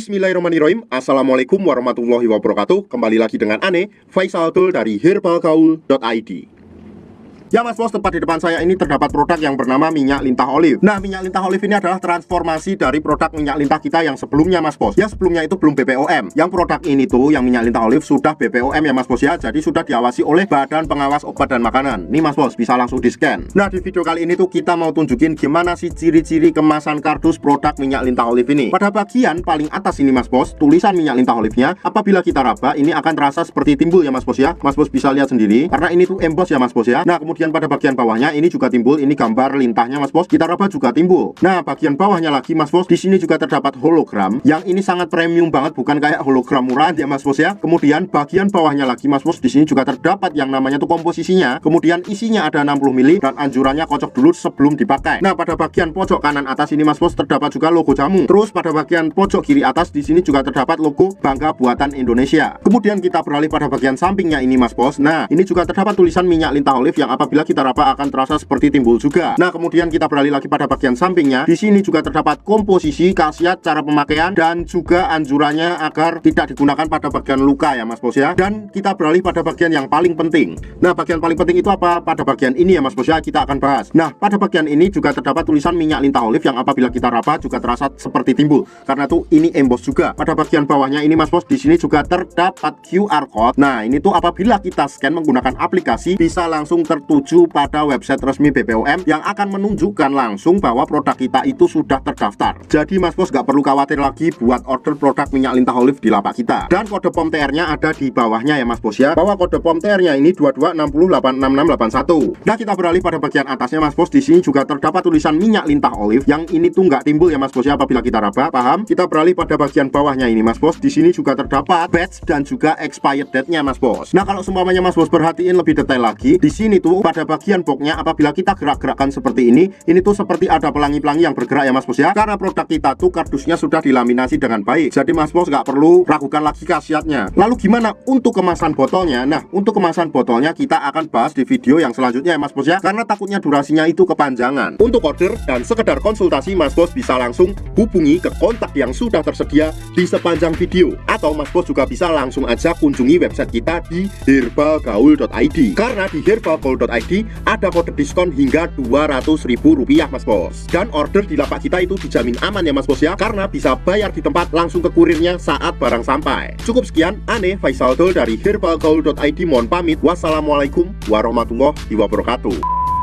Bismillahirrahmanirrahim. Assalamualaikum warahmatullahi wabarakatuh. Kembali lagi dengan Ane, Faisal Tul dari herbalgaul.id. Ya Mas Bos, tepat di depan saya ini terdapat produk yang bernama minyak lintah olive. Nah, minyak lintah olive ini adalah transformasi dari produk minyak lintah kita yang sebelumnya Mas Bos. Ya, sebelumnya itu belum BPOM. Yang produk ini tuh, yang minyak lintah olive sudah BPOM ya Mas Bos ya. Jadi sudah diawasi oleh Badan Pengawas Obat dan Makanan. Nih Mas Bos, bisa langsung di scan. Nah, di video kali ini tuh kita mau tunjukin gimana sih ciri-ciri kemasan kardus produk minyak lintah olive ini. Pada bagian paling atas ini Mas Bos, tulisan minyak lintah olive-nya apabila kita raba ini akan terasa seperti timbul ya Mas Bos ya. Mas Bos bisa lihat sendiri karena ini tuh emboss ya Mas Bos ya. Nah, kemudian pada bagian bawahnya ini juga timbul, ini gambar lintahnya Mas Bos. Kita raba juga timbul. Nah, bagian bawahnya lagi Mas Bos, di sini juga terdapat hologram. Yang ini sangat premium banget, bukan kayak hologram murah ya Mas Bos ya. Kemudian bagian bawahnya lagi Mas Bos, di sini juga terdapat yang namanya tuh komposisinya. Kemudian isinya ada 60 ml dan anjurannya kocok dulu sebelum dipakai. Nah, pada bagian pojok kanan atas ini Mas Bos terdapat juga logo jamu. Terus pada bagian pojok kiri atas di sini juga terdapat logo Bangga Buatan Indonesia. Kemudian kita beralih pada bagian sampingnya ini Mas Bos. Nah, ini juga terdapat tulisan minyak lintah olive yang apabila kita raba akan terasa seperti timbul juga. Nah, kemudian kita beralih lagi pada bagian sampingnya. Di sini juga terdapat komposisi, khasiat, cara pemakaian dan juga anjurannya agar tidak digunakan pada bagian luka ya Mas Bos ya. Dan kita beralih pada bagian yang paling penting. Nah, bagian paling penting itu apa? Pada bagian ini ya Mas Bos ya, kita akan bahas. Nah, pada bagian ini juga terdapat tulisan minyak lintah olive yang apabila kita raba juga terasa seperti timbul. Karena tuh ini emboss juga. Pada bagian bawahnya ini Mas Bos, di sini juga terdapat QR code. Nah, ini tuh apabila kita scan menggunakan aplikasi bisa langsung tertuju pada website resmi BPOM yang akan menunjukkan langsung bahwa produk kita itu sudah terdaftar. Jadi Mas Bos nggak perlu khawatir lagi buat order produk minyak lintah olive di lapak kita. Dan kode POM TR-nya ada di bawahnya ya Mas Bos ya. Bahwa kode POM TR-nya ini 2260866681. Nah, kita beralih pada bagian atasnya Mas Bos. Di sini juga terdapat tulisan minyak lintah olive yang ini tuh nggak timbul ya Mas Bos ya apabila kita raba. Paham? Kita beralih pada bagian bawahnya ini Mas Bos. Di sini juga terdapat batch dan juga expired date-nya Mas Bos. Nah, kalau seumpamanya Mas Bos perhatiin lebih detail lagi, di sini tuh pada bagian boxnya apabila kita gerak-gerakkan seperti ini tuh seperti ada pelangi-pelangi yang bergerak ya Mas Bos ya. Karena produk kita tuh kardusnya sudah dilaminasi dengan baik. Jadi Mas Bos nggak perlu ragukan lagi khasiatnya. Lalu gimana untuk kemasan botolnya? Nah, untuk kemasan botolnya kita akan bahas di video yang selanjutnya ya Mas Bos ya. Karena takutnya durasinya itu kepanjangan. Untuk order dan sekedar konsultasi Mas Bos bisa langsung hubungi ke kontak yang sudah tersedia di sepanjang video. Atau Mas Bos juga bisa langsung aja kunjungi website kita di herbalgaul.id. Karena di herbalgaul.id ada kode diskon hingga Rp200.000 Mas Bos. Dan order di lapak kita itu dijamin aman ya Mas Bos ya. Karena bisa bayar di tempat langsung ke kurirnya saat barang sampai. Cukup sekian, Ane Faisal Tul dari herbalgaul.id mohon pamit. Wassalamualaikum warahmatullahi wabarakatuh.